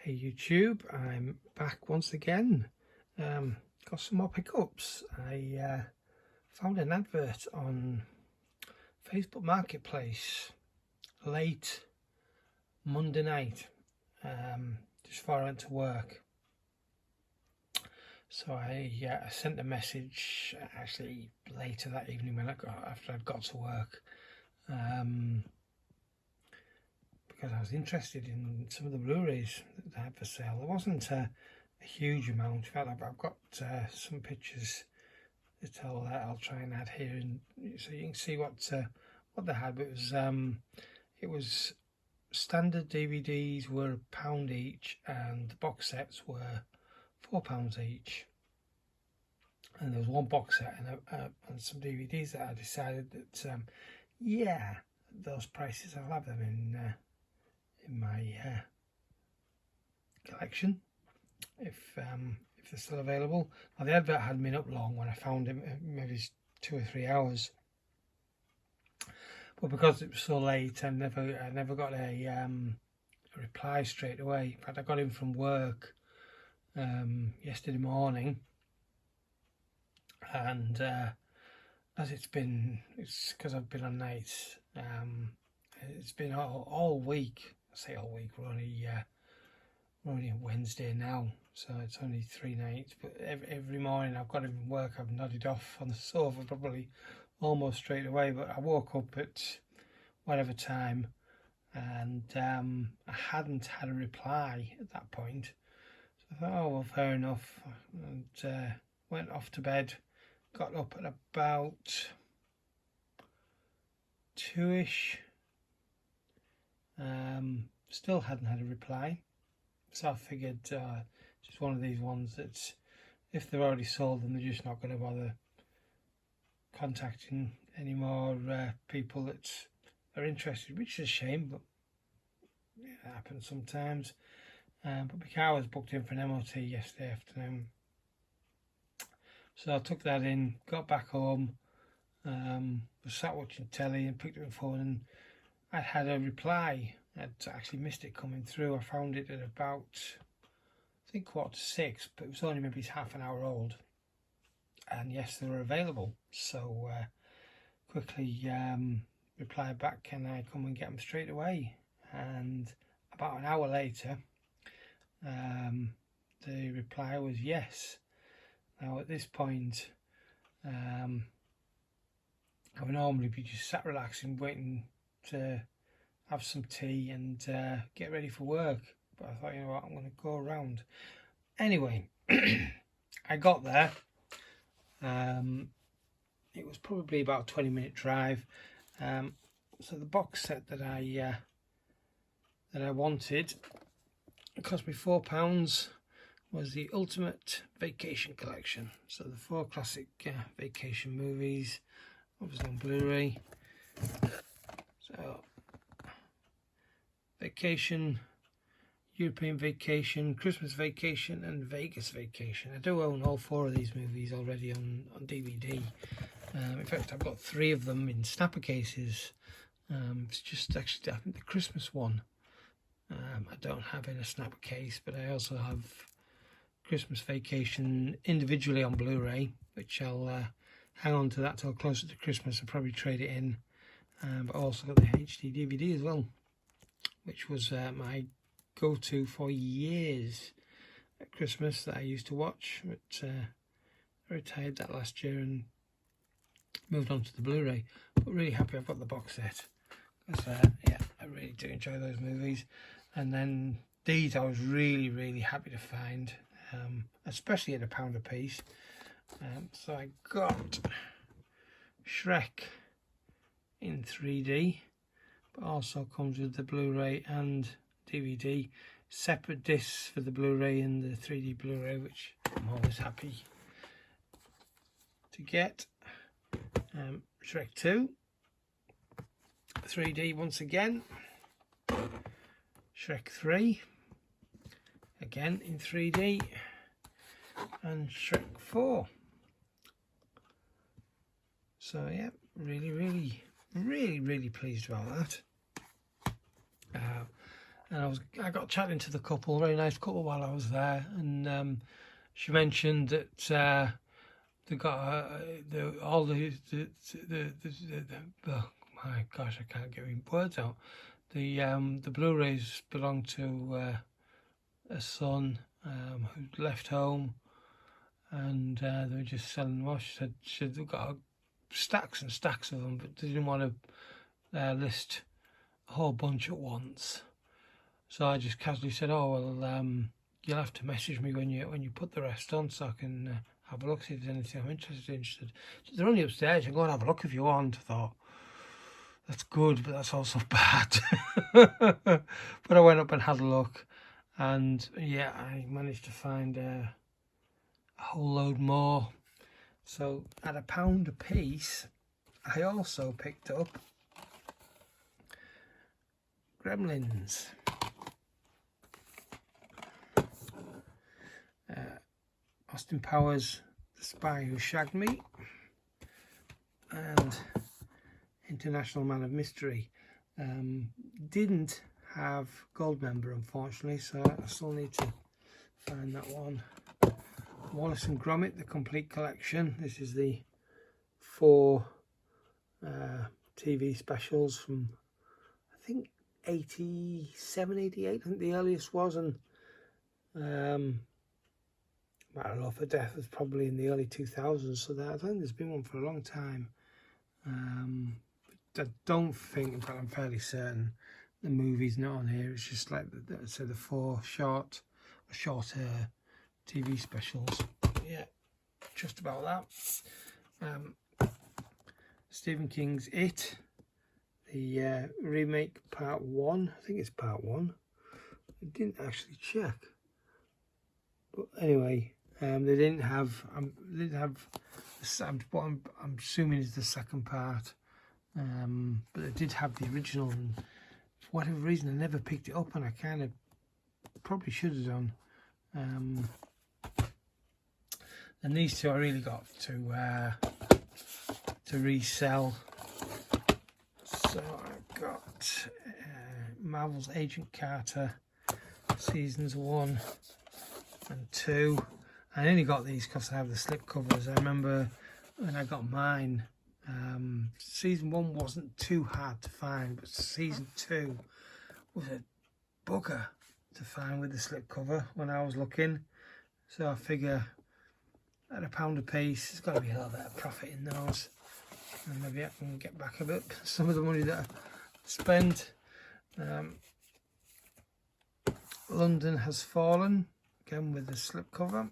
Hey YouTube, I'm back once again. Got some more pickups. I found an advert on Facebook Marketplace late Monday night, just before I went to work. So I sent a message actually later that evening after I'd got to work. Because I was interested in some of the Blu-rays that they had for sale. There wasn't a huge amount. In fact, I've got some pictures that I'll try and add here, and so you can see what they had. But it was standard DVDs were £1 each, and the box sets were £4 each. And there was one box set and some DVDs that I decided that yeah, those prices, I'll have them in my collection if they're still available. Now the advert hadn't been up long when I found it, maybe 2 or 3 hours, but because it was so late, I never got a reply straight away. In fact, I got in from work yesterday morning, and as it's because I've been on nights, it's been all week. I say all week, we're only on Wednesday now, so it's only 3 nights, but every morning I've got in from work, I've nodded off on the sofa probably almost straight away, but I woke up at whatever time, and I hadn't had a reply at that point. So I thought, oh well, fair enough, and went off to bed. Got up at about 2ish. Still hadn't had a reply, so I figured just one of these ones that if they're already sold, then they're just not going to bother contacting any more people that are interested, which is a shame, but it happens sometimes. But my car was booked in for an MOT yesterday afternoon, so I took that in, got back home, was sat watching telly and picked up the phone, and I had a reply. I'd actually missed it coming through. I found it at about, I think, 5:45, but it was only maybe half an hour old. And yes, they were available. So quickly replied back, can I come and get them straight away? And about an hour later, the reply was yes. Now at this point, I would normally be just sat relaxing, waiting to have some tea and get ready for work, but I thought, you know what, I'm going to go around anyway. I got there. It was probably about a 20-minute drive. So the box set that I wanted, it cost me £4. Was the Ultimate Vacation Collection. So the 4 classic vacation movies, obviously on Blu-ray. So Vacation, European Vacation, Christmas Vacation, and Vegas Vacation. I do own all 4 of these movies already on DVD. In fact, I've got 3 of them in snapper cases. It's just actually, I think, the Christmas one I don't have in a snapper case, but I also have Christmas Vacation individually on Blu-ray, which I'll hang on to that till closer to Christmas and probably trade it in. But also got the HD DVD as well, which was my go-to for years at Christmas that I used to watch. But I retired that last year and moved on to the Blu-ray. But really happy I've got the box set, because yeah, I really do enjoy those movies. And then these I was really happy to find, especially at £1 a piece. So I got Shrek in 3D, but also comes with the Blu-ray and DVD, separate discs for the Blu-ray and the 3D Blu-ray, which I'm always happy to get. Shrek 2 3D once again, Shrek 3 again in 3D, and Shrek 4. So yeah, really pleased about that. and I got chatting to the couple, very nice couple, while I was there, and she mentioned that they got all the oh my gosh, I can't get my words out. The Blu-rays belong to a son who left home, and they were just selling them off. She said they've got stacks and stacks of them, but they didn't want to list a whole bunch at once. So I just casually said, "Oh well, you'll have to message me when you put the rest on, so I can have a look, see if there's anything I'm interested in." She said, "They're only upstairs. You can go and have a look if you want." I thought, that's good, but that's also bad. But I went up and had a look, and yeah, I managed to find a whole load more. So at £1 a piece, I also picked up Gremlins. Austin Powers, The Spy Who Shagged Me, and International Man of Mystery. Didn't have Goldmember, unfortunately, so I still need to find that one. Wallace and Gromit, the complete collection. This is the 4 TV specials from, I think, 87, 88, I think the earliest was, and Matter of Love or Death was probably in the early 2000s, so I don't think there's been one for a long time. I don't think, in fact I'm fairly certain, the movie's not on here. It's just like the 4 shorter TV specials. Yeah, just about that. Stephen King's It, the remake part 1. I think it's part 1. I didn't actually check, but anyway, they didn't have. What I'm assuming is the second part. But they did have the original, and for whatever reason I never picked it up, and I kind of probably should have done. And these two I really got to resell. So I got Marvel's Agent Carter seasons 1 and 2. I only got these because I have the slipcovers. I remember when I got mine, season 1 wasn't too hard to find, but season 2 was a bugger to find with the slipcover when I was looking. So I figure at £1 a piece, there's got to be a little bit of profit in those, and maybe I can get back a bit some of the money that I spent. London Has Fallen, again with the slipcover.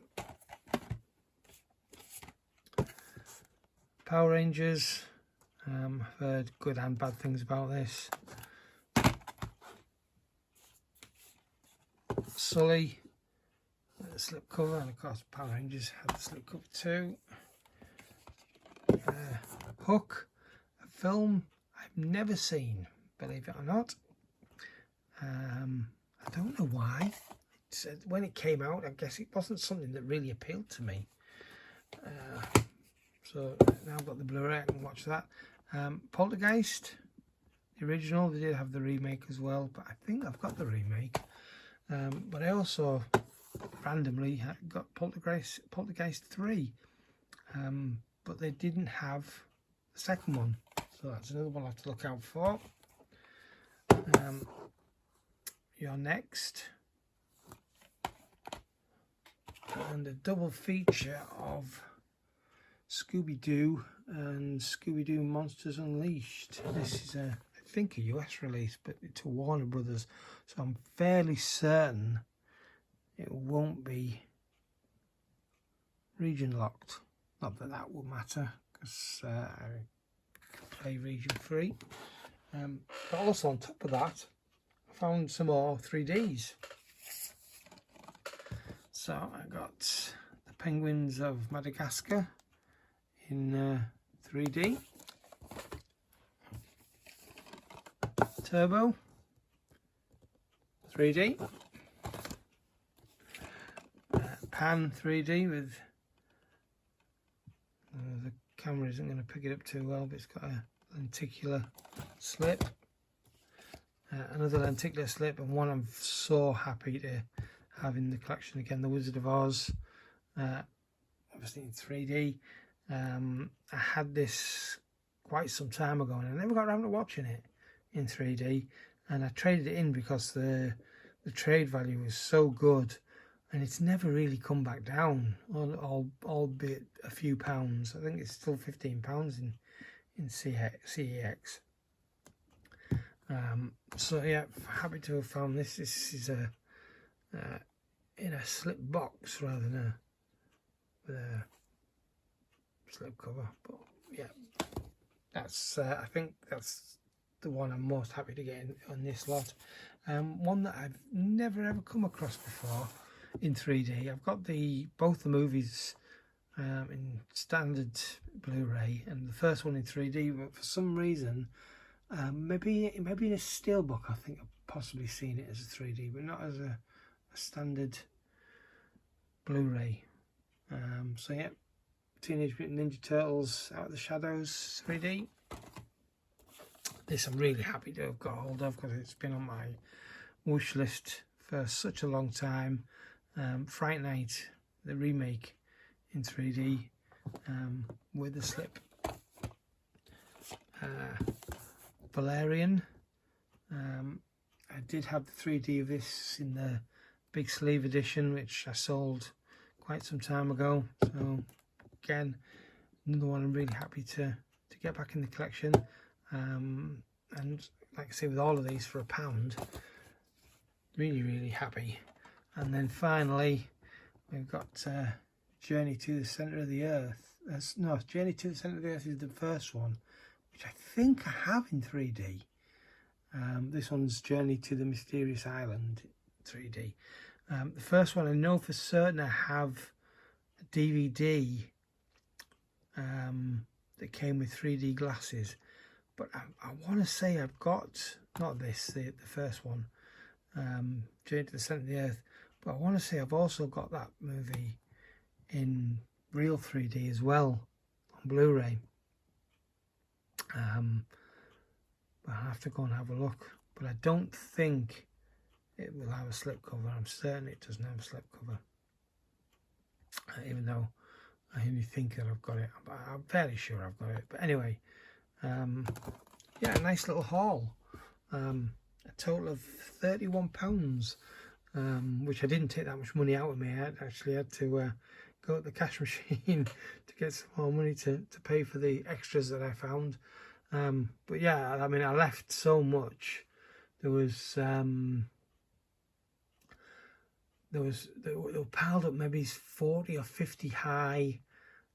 Power Rangers, I've heard good and bad things about this. Sully, the slipcover, and of course Power Rangers had the slipcover too. Hook, a film I've never seen, believe it or not. I don't know why. When it came out, I guess it wasn't something that really appealed to me. So now I've got the Blu-ray, I can watch that. Poltergeist, the original, they did have the remake as well, but I think I've got the remake. But I also randomly got Poltergeist 3, but they didn't have the second one, so that's another one I'll have to look out for. You're Next, and a double feature of Scooby-Doo and Scooby-Doo Monsters Unleashed. This is I think a US release, but it's a Warner Brothers, so I'm fairly certain it won't be region locked. Not that that will matter, because I can play region free. But also on top of that, I found some more 3Ds. So I got the Penguins of Madagascar in 3D. Turbo 3D. Pan 3D with the camera isn't going to pick it up too well, but it's got a lenticular slip. Another lenticular slip, and one I'm so happy to have in the collection again, The Wizard of Oz, obviously in 3D. I had this quite some time ago and I never got around to watching it in 3D, and I traded it in because the trade value was so good, and it's never really come back down, albeit a few pounds. I think it's still £15 in CEX. So yeah, happy to have found this. This is in a slip box rather than with a slip cover, but yeah, that's I think that's the one I'm most happy to get on this lot. One that I've never ever come across before in 3D. I've got both the movies in standard Blu-ray, and the first one in 3D, but for some reason, maybe in a steelbook, I think I've possibly seen it as a 3D, but not as a standard Blu-ray. So yeah, Teenage Mutant Ninja Turtles Out of the Shadows 3D. This I'm really happy to have got hold of because it's been on my wish list for such a long time. Fright Night, the remake in 3D with the slip. Valerian. I did have the 3D of this in the big sleeve edition, which I sold quite some time ago. So again, another one I'm really happy to get back in the collection. And like I say, with all of these for £1, really happy. And then finally we've got Journey to the Centre of the Earth. No, Journey to the Centre of the Earth is the first one, which I think I have in 3D. This one's Journey to the Mysterious Island 3D. The first one I know for certain I have a DVD that came with 3D glasses, but I want to say I've got, not this, the first one, Journey to the Centre of the Earth, but I want to say I've also got that movie in real 3D as well on Blu-ray. But I'll have to go and have a look, but I don't think it will have a slipcover. I'm certain it doesn't have a slipcover, even though I only think that I've got it. I'm fairly sure I've got it. But anyway, yeah, a nice little haul. A total of £31, which I didn't take that much money out of me. I actually had to go at the cash machine to get some more money to pay for the extras that I found. But yeah, I mean, I left so much. They were piled up maybe 40 or 50 high,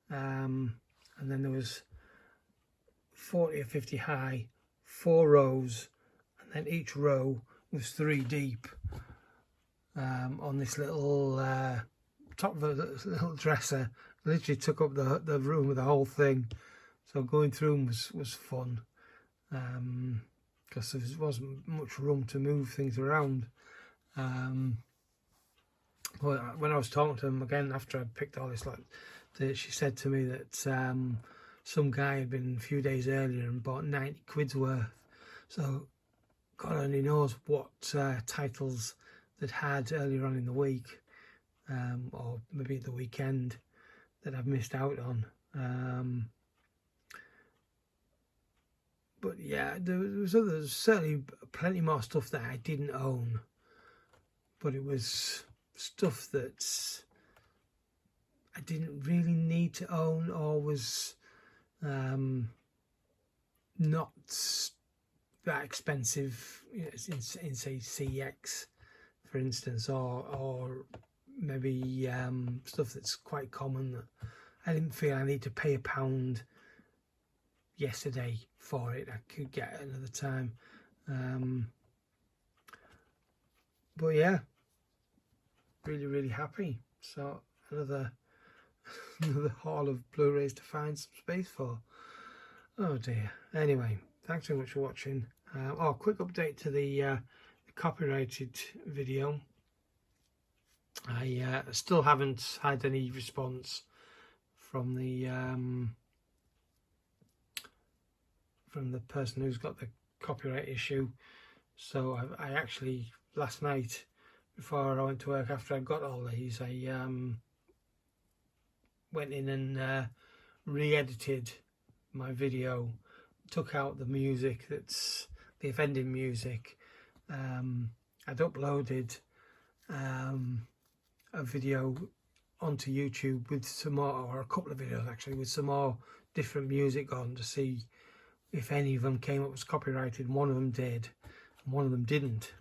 and then there was 40 or 50 high, 4 rows, and then each row was 3 deep on this little top of a little dresser. Literally took up the room with the whole thing. So going through them was fun, because there wasn't much room to move things around. Well, when I was talking to them again after I'd picked all this, she said to me that some guy had been a few days earlier and bought 90 quid's worth. So God only knows what titles they'd had earlier on in the week, or maybe at the weekend, that I've missed out on. But yeah, there was certainly plenty more stuff that I didn't own, but it was stuff that I didn't really need to own, or was not that expensive, in say CEX, for instance, or maybe stuff that's quite common that I didn't feel I need to pay £1 yesterday for it. I could get another time. But yeah, really happy. So another haul of Blu-rays to find some space for. Oh dear. Anyway, thanks very much for watching. Quick update to the copyrighted video. I still haven't had any response from the person who's got the copyright issue. So I actually, last night, before I went to work, after I got all these, I went in and re-edited my video, took out the music, that's the offending music. I'd uploaded a video onto YouTube with some more, or a couple of videos actually, with some more different music on, to see if any of them came up as copyrighted. One of them did, and one of them didn't.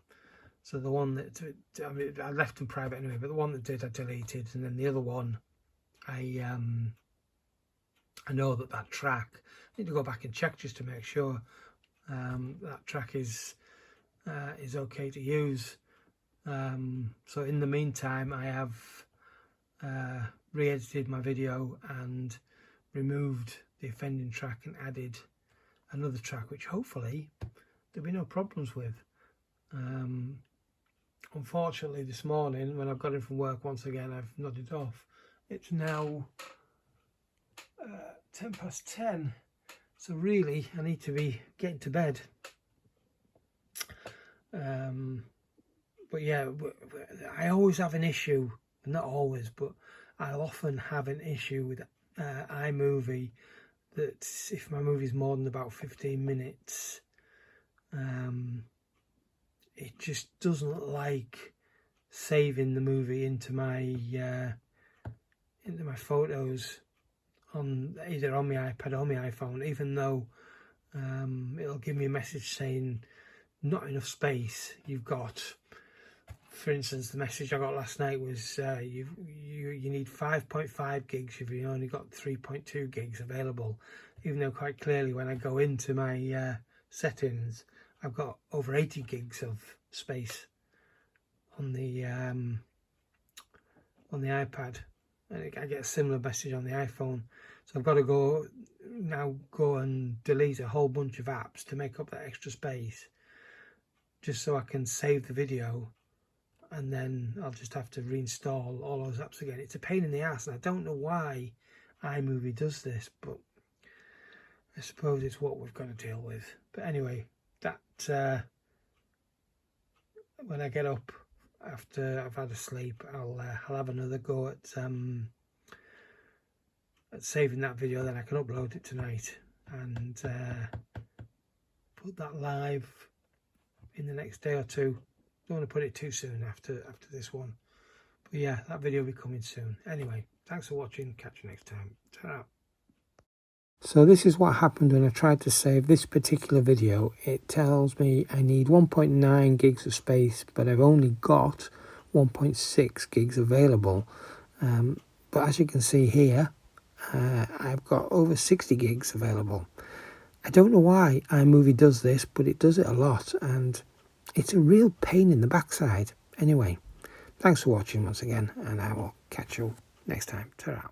So the one that, I mean, I left them private anyway, but the one that did I deleted, and then the other one, I know that track, I need to go back and check just to make sure that track is okay to use. So in the meantime, I have re-edited my video and removed the offending track and added another track, which hopefully there'll be no problems with. Unfortunately, this morning when I've got in from work, once again I've nodded off. It's now 10:10, so really I need to be getting to bed. But yeah, I always have an issue, not always, but I often have an issue with iMovie, that if my movie's more than about 15 minutes, it just doesn't like saving the movie into my photos on either on my iPad or my iPhone, even though it'll give me a message saying not enough space you've got. For instance, the message I got last night was you need 5.5 gigs if you only got 3.2 gigs available, even though quite clearly when I go into my settings, I've got over 80 gigs of space on the iPad, and I get a similar message on the iPhone. So I've got to go and delete a whole bunch of apps to make up that extra space, just so I can save the video, and then I'll just have to reinstall all those apps again. It's a pain in the ass, and I don't know why iMovie does this, but I suppose it's what we've got to deal with. But anyway, that when I get up after I've had a sleep, I'll have another go at saving that video. Then I can upload it tonight and put that live in the next day or two. Don't want to put it too soon after this one, but yeah, that video will be coming soon. Anyway, thanks for watching. Catch you next time. Ta-ra. So this is what happened when I tried to save this particular video. It tells me I need 1.9 gigs of space, but I've only got 1.6 gigs available. But as you can see here, I've got over 60 gigs available. I don't know why iMovie does this, but it does it a lot, and it's a real pain in the backside. Anyway, thanks for watching once again, and I will catch you next time. Ta-ra.